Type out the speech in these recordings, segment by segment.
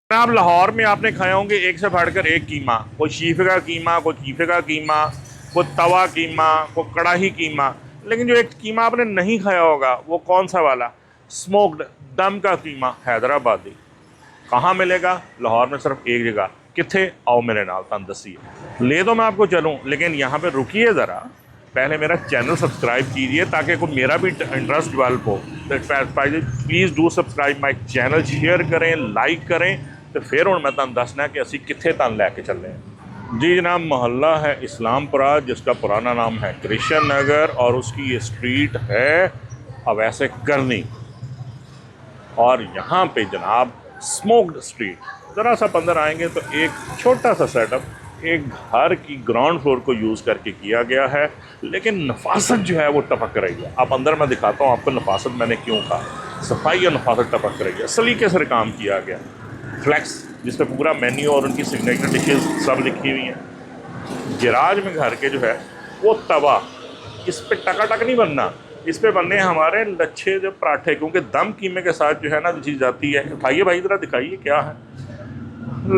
आप लाहौर में आपने खाए होंगे एक से बढ़कर एक कीमा, कोई शीफे का कीमा, कोई कीफे का कीमा, कोई तवा कीमा, कोई कड़ाही कीमा। लेकिन जो एक कीमा आपने नहीं खाया होगा वो कौन सा वाला, स्मोक्ड दम का कीमा हैदराबादी। कहाँ मिलेगा? लाहौर में सिर्फ एक जगह। किथे? आओ मेरे नाल तन दसी ले तो मैं आपको चलूँ, लेकिन यहाँ पे रुकिए ज़रा, पहले मेरा चैनल सब्सक्राइब कीजिए ताकि कोई मेरा भी इंटरेस्ट डेवलप हो। Please do subscribe my channel, share करें, लाइक करें, तो फिर हूँ मैं तुम दसना कि असी कित्थे तुम लैके चले हैं। जी जनाब, मोहल्ला है इस्लामपुरा, जिसका पुराना नाम है कृष्ण नगर, और उसकी ये स्ट्रीट है अवैसे करनी। और यहाँ पे जनाब स्मोक्ड स्ट्रीट, ज़रा सा अंदर आएंगे तो एक छोटा सा सेटअप एक घर की ग्राउंड फ्लोर को यूज़ करके किया गया है, लेकिन नफासत जो है वो टपक रही है। आप अंदर मैं दिखाता हूँ आपको नफासत मैंने क्यों कहा। सफाई और नफासत टपक रही है, सलीके से काम किया गया। फ्लैक्स जिस पर पूरा मेन्यू और उनकी सिग्नेचर डिशेज सब लिखी हुई हैं। गैराज में घर के जो है वो तवा, इस पे टकाटक नहीं बनना, इस पे बनने हैं हमारे लच्छे जो पराठे, क्योंकि दम कीमे के साथ जो है ना चीज़ जाती है। उठाइए भाई ज़रा दिखाइए क्या है,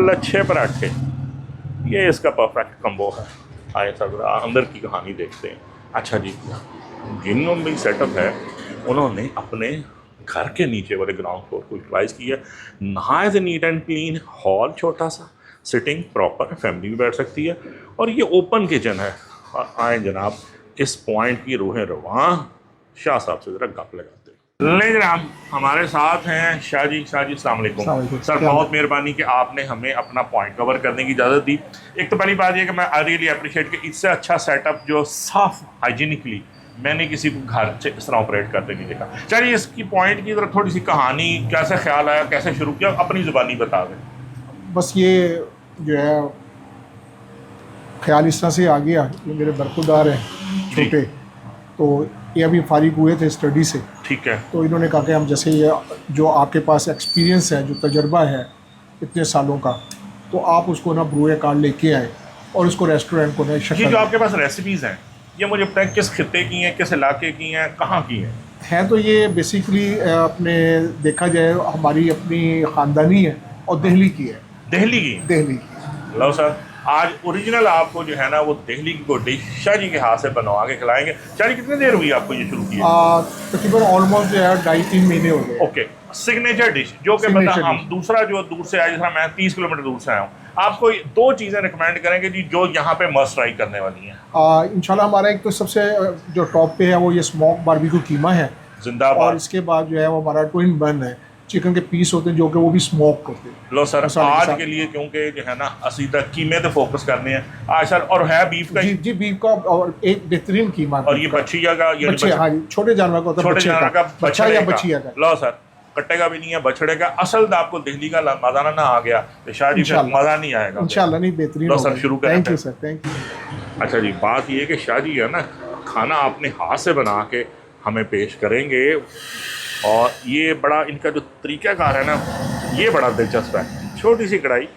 लच्छे पराठे, ये इसका परफेक्ट कम्बो है। आए सब अंदर की कहानी देखते हैं। अच्छा जी, जिन्होंने भी सेटअप है उन्होंने अपने घर के नीचे वाले ग्राउंड फ्लोर को यूटिलाइज़ किया। नहाए से नीट एंड क्लीन हॉल, छोटा सा सिटिंग प्रॉपर, फैमिली भी बैठ सकती है, और ये ओपन किचन है। और आए जनाब इस पॉइंट की रूहें रवां शाह साहब से ज़रा गप लगाते हैं। ले जनाब हमारे साथ हैं शाह जी। शाह जी अस्सलाम वालेकुम सर, बहुत मेहरबानी कि आपने हमें अपना पॉइंट कवर करने की इजाज़त दी। एक तो पहली बात यह कि मैं आई रियली अप्रिशिएट कि इससे अच्छा सेटअप जो साफ हाइजीनिकली मैंने किसी को घर से इस तरह ऑपरेट करते नहीं देखा। चलिए इसकी पॉइंट की तरफ थोड़ी सी कहानी, कैसे ख्याल आया, कैसे शुरू किया, अपनी ज़ुबानी बता दें। बस ये जो है ख्याल इस तरह से आ गया कि मेरे बरखुरदार हैं छोटे, तो ये अभी फारिग हुए थे स्टडी से। ठीक है। तो इन्होंने कहा कि हम जैसे ये जो आपके पास एक्सपीरियंस है, जो तजर्बा है इतने सालों का, तो आप उसको ना ब्रूए कार्ड लेके आए और उसको रेस्टोरेंट को ना ये जो आपके पास रेसिपीज़ हैं ये मुझे पता है किस खित्ते की हैं, किस इलाके की हैं, कहाँ की हैं? तो ये बेसिकली अपने देखा जाए हमारी अपनी ख़ानदानी है और दिल्ली की है। दिल्ली की? दिल्ली की। लो सर, आज ओरिजिनल आपको जो है ना वो दिल्ली की कोई डिश शाह जी के हाथ से बनवा के खिलाएंगे। शाह जी कितनी देर हुई आपको ये शुरू किया? तकरीबन ऑलमोस्ट जो है 2.5-3 महीने हो गए। ओके, सिग्नेचर डिश जो कि मतलब हम दूसरा जो दूर से आया, जैसा मैं 30 किलोमीटर दूर से आया हूँ, आपको दो चीज़ें रिकमेंड करेंगे जी जो यहाँ पे मस्ट ट्राई करने वाली हैं। इंशाल्लाह हमारा एक तो सबसे जो टॉप पे है वो ये स्मोक बारबेक्यू कीमा है जिंदाबाद। और इसके बाद जो है वो हमारा ट्विन बन है, चिकन के पीस होते हैं जो कि वो भी स्मोक होते हैं। लो सर, आज के लिए क्योंकि जो है ना असी तक कीमे पे फोकस करने हैं आज सर, और है बीफ का? जी बीफ का, और एक बेहतरीन कीमा। और ये बछिया का? हाँ जी, छोटे जानवर का होता है, छोटे जानवर का बच्चा या बछिया का। लो सर, कट्टे का भी नहीं है, बछड़े का। असल तो आपको दिल्ली का मजा ना आ गया तो शाह जी फिर मजा नहीं आएगा इंशाल्लाह। नहीं, बेहतरीन। लो सर शुरू करें। Thank you sir, thank you. अच्छा जी, बात ये है कि शाह जी है ना खाना अपने हाथ से बना के हमें पेश करेंगे, और ये बड़ा इनका जो तरीक़ाकार है ना ये बड़ा दिलचस्प है। छोटी सी कढ़ाई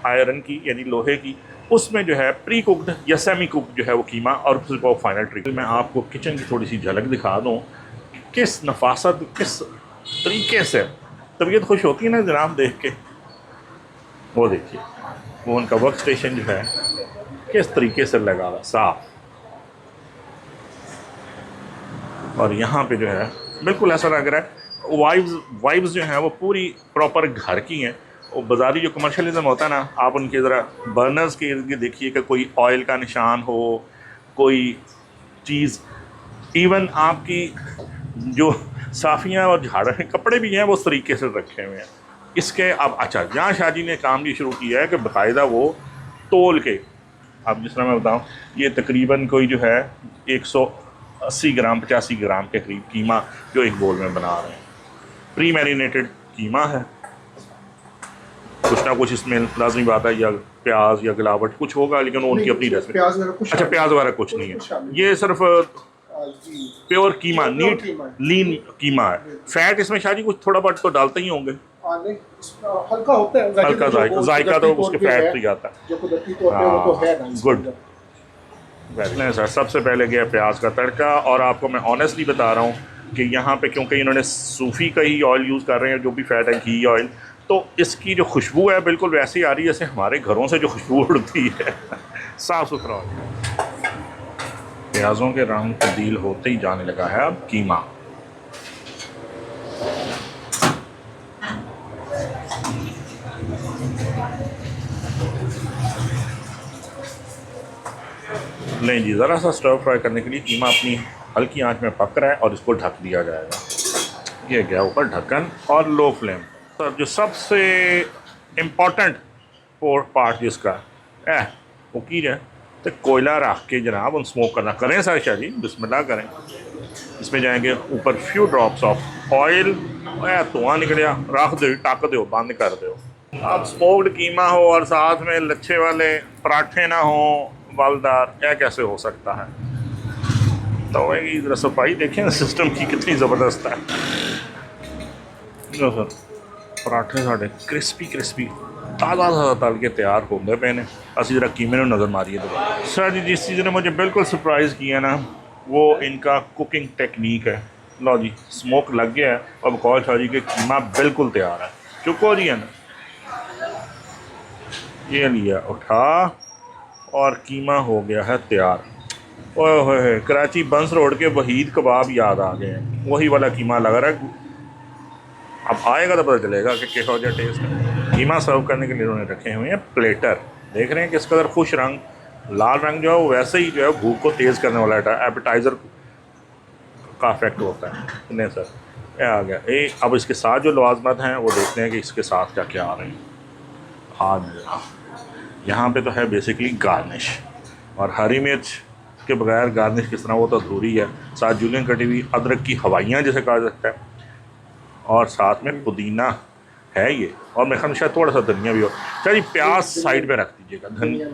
आयरन की यानी लोहे की, उसमें जो है प्री कुक्ड या सेमी कुक्ड जो है वो कीमा, और फिर वो फाइनल ट्रिक। मैं आपको किचन की थोड़ी सी झलक दिखा दूँ, किस नफासत किस तरीके से तबीयत खुश होती है ना जनाब देख के। वो देखिए वो उनका वर्क स्टेशन जो है किस तरीके से लगा हुआ साफ, और यहाँ पे जो है बिल्कुल ऐसा लग रहा है वाइब्स जो हैं वो पूरी प्रॉपर घर की हैं। वो बाज़ारी जो कमर्शलिज्म होता है ना, आप उनके ज़रा बर्नर्स के इर्द गिर्द देखिए कि कोई ऑयल का निशान हो, कोई चीज़, इवन आपकी जो साफ़ियाँ और झाड़ कपड़े भी हैं वो उस तरीके से रखे हुए हैं इसके। अब अच्छा, जहाँ शाह जी ने काम भी शुरू किया है कि बाकायदा वो तोल के, अब जिस तरह मैं बताऊँ, ये तकरीबन कोई जो है 180 ग्राम 85 ग्राम के करीब कीमा जो एक बोल में बना रहे हैं। प्री मैरिनेटेड कीमा है, कुछ ना कुछ इसमें लाजमी बात है, या प्याज या गिलावट कुछ होगा, लेकिन वो उनकी अपनी रेसिपी। अच्छा, प्याज वगैरह कुछ नहीं है, ये सिर्फ प्योर कीमा, नीट लीन कीमा है। फैट इसमें शायद कुछ थोड़ा बहुत तो डालते ही होंगे, हल्का होता है, हल्का जायका तो उसके फैट से आता है। गुड, नहीं सर, सबसे पहले गया प्याज का तड़का। और आपको मैं ऑनेस्टली बता रहा हूँ कि यहाँ पे क्योंकि इन्होंने सूफी का ही ऑयल यूज़ कर रहे हैं, जो भी फैट है घी ऑयल, तो इसकी जो खुशबू है बिल्कुल वैसी आ रही है जैसे हमारे घरों से जो खुशबू उड़ती है। साफ़ सुथरा हो गया। प्याज़ों के रंग तब्दील होते ही जाने लगा है अब कीमा। लें जी, ज़रा सा स्टर फ्राई करने के लिए कीमा अपनी हल्की आंच में पक रहा है और इसको ढक दिया जाएगा। ये गया ऊपर ढक्कन और लो फ्लेम। सर जो सबसे इम्पोर्टेंट पार्ट जिसका है वो की है तो कोयला रख के जनाब उन स्मोक करना करें सर शाह जी, बिस्मिल्लाह करें। इसमें जाएंगे ऊपर फ्यू ड्रॉप्स ऑफ ऑयल, धुआं निकलिया रख दो, टक दो, बंद कर दो। अब स्मोक्ड कीमा हो और साथ में लच्छे वाले पराठे ना हो वालदार, क्या कैसे हो सकता है। तो वही ज़रा सफाई देखें सिस्टम की कितनी ज़बरदस्त है। लो सर पराठे साढ़े क्रिस्पी क्रिस्पी ताज़ा ताज़ा तल के तैयार होंगे पे ने। असी जरा कीमे ने नज़र मारिए दोबारा। सर जी जिस चीज़ ने मुझे बिल्कुल सरप्राइज़ किया ना वो इनका कुकिंग टेक्निक है। लो जी स्मोक लग गया है और बकौल शाह जी के कीमा बिल्कुल तैयार है। चुको जी है ना, ये लिया उठा और कीमा हो गया है तैयार। ओए होए कराची बंस रोड के वहीद कबाब याद आ गए हैं, वही वाला कीमा लग रहा है। अब आएगा तो पता चलेगा कि किस वजह टेस्ट है। कीमा सर्व करने के लिए उन्होंने रखे हुए हैं प्लेटर। देख रहे हैं किस कदर खुश रंग, लाल रंग जो है वो वैसे ही जो है भूख को तेज़ करने वाला है, एपेटाइज़र का इफेक्ट होता है। नहीं सर ये आ गया। अब इसके साथ जो लवाजमत हैं वो देखते हैं कि इसके साथ क्या क्या आ रहे हैं। आज यहाँ पे तो है बेसिकली गार्निश, और हरी मिर्च के बगैर गार्निश किस तरह, वो तो अधूरी है। साथ जूलियन कटी हुई अदरक की हवाइयाँ जैसे कहा जाता है, और साथ में पुदीना है ये, और मेरे ख्याल में शायद थोड़ा सा धनिया भी हो। चलिए प्याज साइड में रख दीजिएगा। धनिया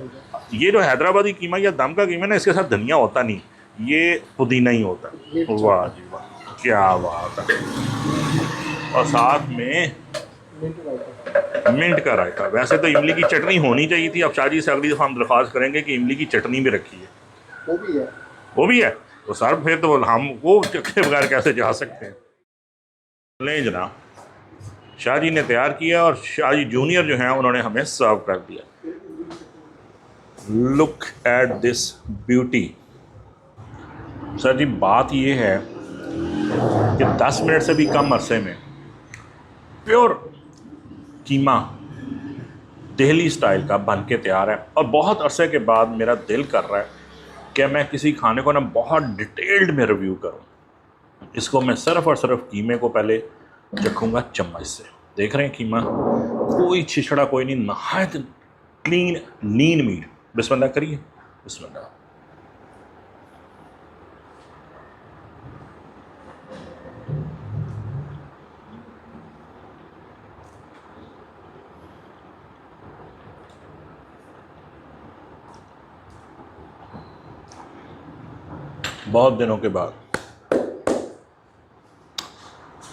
ये जो हैदराबादी कीमा या दम का कीमा ना, इसके साथ धनिया होता नहीं, ये पुदीना ही होता है। वाह जी वाह क्या बात है। और साथ में मिंट का रायता। वैसे तो इमली की चटनी होनी चाहिए थी, अब शाहजी से अगली दफ़ा हम दरख्वास्त करेंगे कि इमली की चटनी भी रखी है। वो भी है तो सर फिर तो हम वो के बगैर कैसे जा सकते हैं। लें जनाब शाहजी ने तैयार किया और शाहजी जूनियर जो हैं उन्होंने हमें सर्व कर दिया। Look at this beauty. Sir ji बात ये है कि 10 मिनट से भी कम अरसे में प्योर कीमा दिल्ली स्टाइल का बन के तैयार है। और बहुत अरसे के बाद मेरा दिल कर रहा है कि मैं किसी खाने को ना बहुत डिटेल्ड में रिव्यू करूं। इसको मैं सिर्फ और सिर्फ कीमे को पहले चखूँगा चम्मच से। देख रहे हैं कीमा कोई छिछड़ा कोई नहीं, नहायत क्लीन लीन मीट। बिस्मिल्लाह करिए, बिस्मिल्लाह। बहुत दिनों के बाद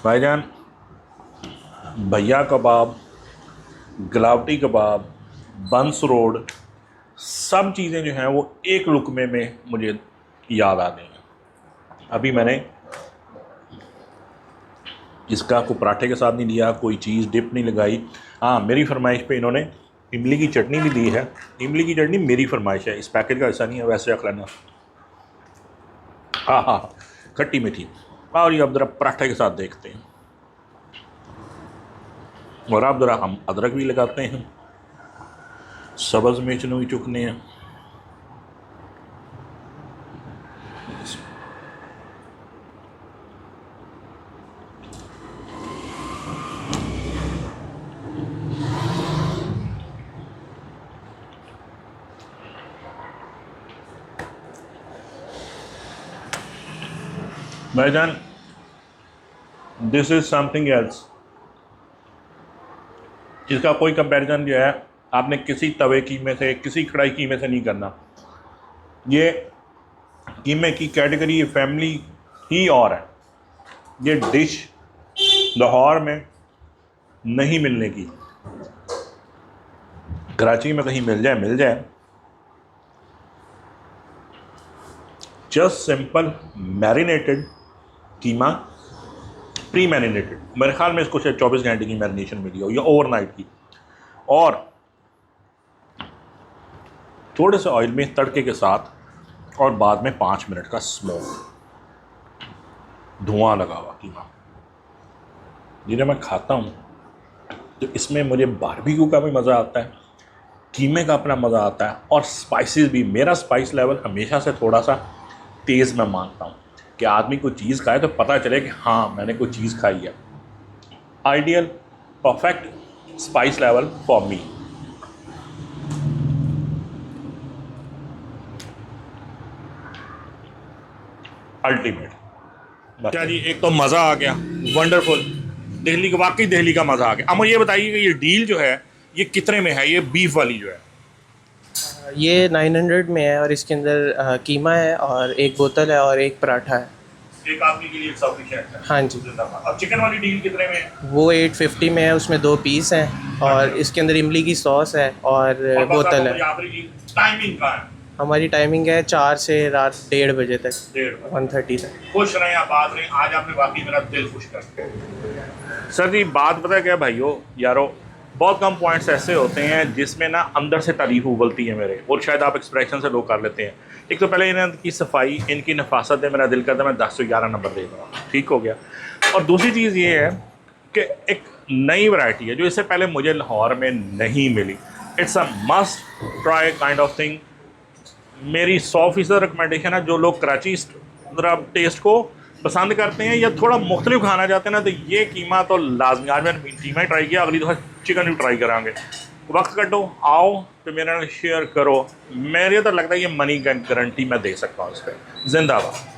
भाईजान भैया कबाब, गलावटी कबाब, बंस रोड, सब चीज़ें जो हैं वो एक लुकमे में मुझे याद आ गई हैं। अभी मैंने इसका कोई पराठे के साथ नहीं लिया, कोई चीज़ डिप नहीं लगाई। हाँ मेरी फरमाइश पे इन्होंने इमली की चटनी भी दी है। इमली की चटनी मेरी फरमाइश है, इस पैकेट का ऐसा नहीं है, वैसे रख लेना। हाँ हाँ खट्टी मीठी। और ये अब ज़रा पराठे के साथ देखते हैं, और अब ज़रा हम अदरक भी लगाते हैं, सब्ज़ मिर्च भी चुकने हैं। भाईजान दिस इज़ समथिंग एल्स। इसका कोई कंपैरिजन जो है आपने किसी तवे कीमे से, किसी कढ़ाई कीमे से नहीं करना। ये कीमे की कैटेगरी फैमिली ही और है। ये डिश लाहौर में नहीं मिलने की, कराची में कहीं मिल जाए। जस्ट सिंपल मैरिनेटेड कीमा प्री मैरिनेटेड, मेरे ख्याल में इसको शायद 24 घंटे की मैरिनेशन मिली हो या ओवरनाइट की, और थोड़े से ऑयल में तड़के के साथ और बाद में 5 मिनट का स्मोक, धुआं लगा हुआ कीमा। जिन्हें मैं खाता हूँ तो इसमें मुझे बारबेक्यू का भी मज़ा आता है, कीमे का अपना मज़ा आता है, और स्पाइसेस भी। मेरा स्पाइस लेवल हमेशा से थोड़ा सा तेज़ मैं मानता हूँ कि आदमी कोई चीज़ खाए तो पता चले कि हाँ मैंने कोई चीज़ खाई है। Ideal perfect spice level for me. Ultimate. अच्छा जी, एक तो मज़ा आ गया, वंडरफुल, दिल्ली का, वाकई दिल्ली का मज़ा आ गया। अब मुझे ये बताइए कि ये डील जो है ये कितने में है, ये बीफ वाली जो है? ये 900 में है और इसके अंदर कीमा है और एक बोतल है और एक पराठा है। एक आदमी के लिए सफिशिएंट है। हाँ जी। अब चिकन वाली डील कितने में है? वो 850 में है, उसमें 2 पीस हैं और इसके अंदर इमली की सॉस है और बोतल है। टाइमिंग का है? हमारी टाइमिंग है 4 से रात 1:30 बजे तक, 1:30 तक। खुश रहें आप, बात रहे, आज आपने वाकई मेरा दिल खुश कर दिया। सर जी, बात पता है क्या भाइयों यारो, बहुत कम पॉइंट्स ऐसे होते हैं जिसमें ना अंदर से तारीफ उबलती है मेरे, और शायद आप एक्सप्रेशन से लोग कर लेते हैं। एक तो पहले इनकी सफाई, इनकी नफासत है, मेरा दिल करता है मैं 10 से 11 नंबर दे दूँ, ठीक हो गया। और दूसरी चीज़ ये है कि एक नई वैरायटी है जो इससे पहले मुझे लाहौर में नहीं मिली। It's a must try kind of thing. मेरी 100% रिकमेंडेशन है, जो लोग कराची ज़रा टेस्ट को पसंद करते हैं या थोड़ा मुख्तलिफ खाना चाहते हैं ना, तो ये कीमा तो लाजमी। आज मैंने कीमा ही ट्राई किया, अगली दफ़ा चिकन भी ट्राई करांगे। वक्त कटो, आओ तो मेरे शेयर करो। मेरे तो लगता है ये मनी गारंटी मैं दे सकता हूँ इस पर। जिंदाबाद।